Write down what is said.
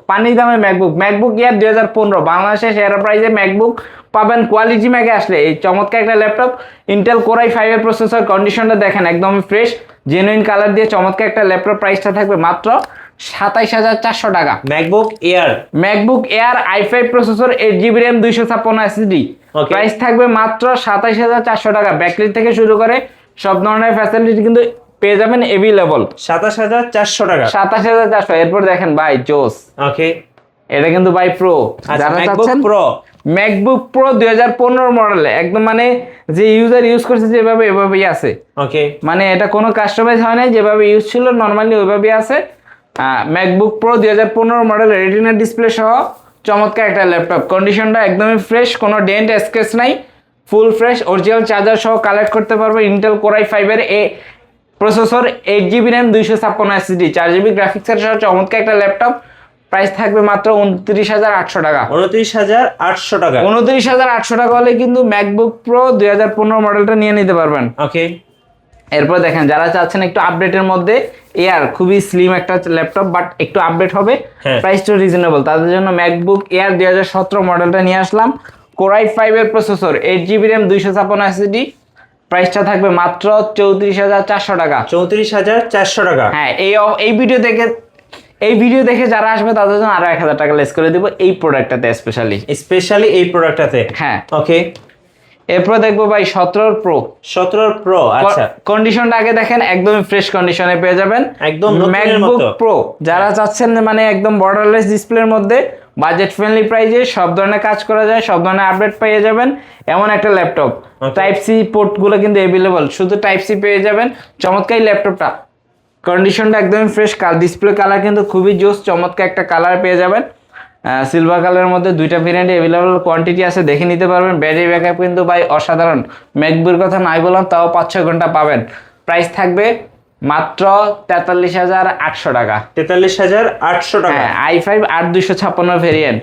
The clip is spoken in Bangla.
পানির দামে ম্যাকবুক, ম্যাকবুক ইয়ার 2015 বাংলাদেশে সেরা প্রাইসে ম্যাকবুক পাবেন। কোয়ালিটি ম্যাকে আসলে এই চমৎকার একটা ল্যাপটপ, ইন্টেল কোর i5 এর প্রসেসর, কন্ডিশনটা দেখেন একদমই ফ্রেশ, জেনুইন কালার দিয়ে চমৎকার একটা ল্যাপটপ। প্রাইসটা থাকবে মাত্র 27400 টাকা। MacBook air i5 processor, 8GB RAM, 256 SSD, price থাকবে মাত্র 27400 টাকা। ব্যাকলিট থেকে শুরু করে সব ধরনের ফ্যাসিলিটি কিন্তু পেয়ে যাবেন এভেলেবল। 27400 টাকা, 27400। এরপর দেখেন ভাই জোস, ওকে এটা কিন্তু ভাই প্রো, যারা চাচ্ছেন ম্যাকবুক প্রো 2015 মডেল, একদম মানে যে ইউজার ইউজ করছে যেভাবে এভাবেই আছে, ওকে মানে এটা কোনো কাস্টমাইজ হয় নাই, যেভাবে ইউজ ছিল নরমালি ওইভাবেই আছে। MacBook pro 2015 model, retina display সহ চমৎকার একটা ল্যাপটপ, কন্ডিশনটা একদমই ফ্রেশ, কোনো ডেন্ট স্ক্র্যাচ নাই, ফুল ফ্রেশ, অরিজিনাল চার্জার সহ কালেক্ট করতে পারবে। ইন্টেল কোর i5 এর processor, 8GB RAM, 256 SSD, 4GB গ্রাফিক্সের সহ চমৎকার একটা ল্যাপটপ। প্রাইস থাকবে মাত্র 29800 টাকা। 29800 টাকা, 29800 টাকা হলে কিন্তু ম্যাকবুক প্রো 2015 মডেলটা নিয়ে নিতে পারবেন। ওকে এরপর দেখেন যারা চাচ্ছেন একটু আপডেটের মধ্যে, এয়ার খুবই স্লিম একটা ল্যাপটপ বাট একটু আপডেট হবে, প্রাইসটা রিজনেবল, তাদের জন্য ম্যাকবুক এয়ার 2017 মডেলটা নিয়ে আসলাম। কোর i5 এর প্রসেসর, 8GB RAM, 256 SSD, প্রাইসটা থাকবে মাত্র 34400 টাকা। 34400 টাকা। হ্যাঁ, এই ভিডিও দেখে যারা আসবে তাদের জন্য আরো 1000 টাকা লেস করে দিব এই প্রোডাক্টটাতে, স্পেশালি এই প্রোডাক্টটাতে। হ্যাঁ, ওকে। এরপর দেখবো ভাই 17 প্রো। আচ্ছা, কন্ডিশনটা আগে দেখেন, একদমই ফ্রেশ কন্ডিশনে পেয়ে যাবেন একদম ম্যাকবুক প্রো। যারা চাচ্ছেন মানে একদম বর্ডারলেস ডিসপ্লের মধ্যে, বাজেট ফ্রেন্ডলি প্রাইসে সব ধরনের কাজ করা যায়, সব ধরনের আপডেট পেয়ে যাবেন এমন একটা ল্যাপটপ। টাইপ সি পোর্ট গুলো কিন্তু অ্যাভেলেবল, শুধু টাইপ সি পেয়ে যাবেন। চমৎকার ল্যাপটপটা, কন্ডিশনটা একদমই ফ্রেশ, ডিসপ্লে কালার কিন্তু খুবই জোস, চমৎকার একটা কালার পেয়ে যাবেন। সিলভার কালারের মধ্যে দুইটা ভেরিয়েন্ট অ্যাভেলেবল, কোয়ান্টিটি আছে, দেখে নিতে পারবেন। ব্যাটারি ব্যাকআপ কিন্তু ভাই অসাধারণ, ম্যাকবুকের কথা নাই বললাম, তাও 5-6 ঘন্টা পাবেন। প্রাইস থাকবে মাত্র 43800 টাকা। 43800 টাকা, i5 8256 ভেরিয়েন্ট,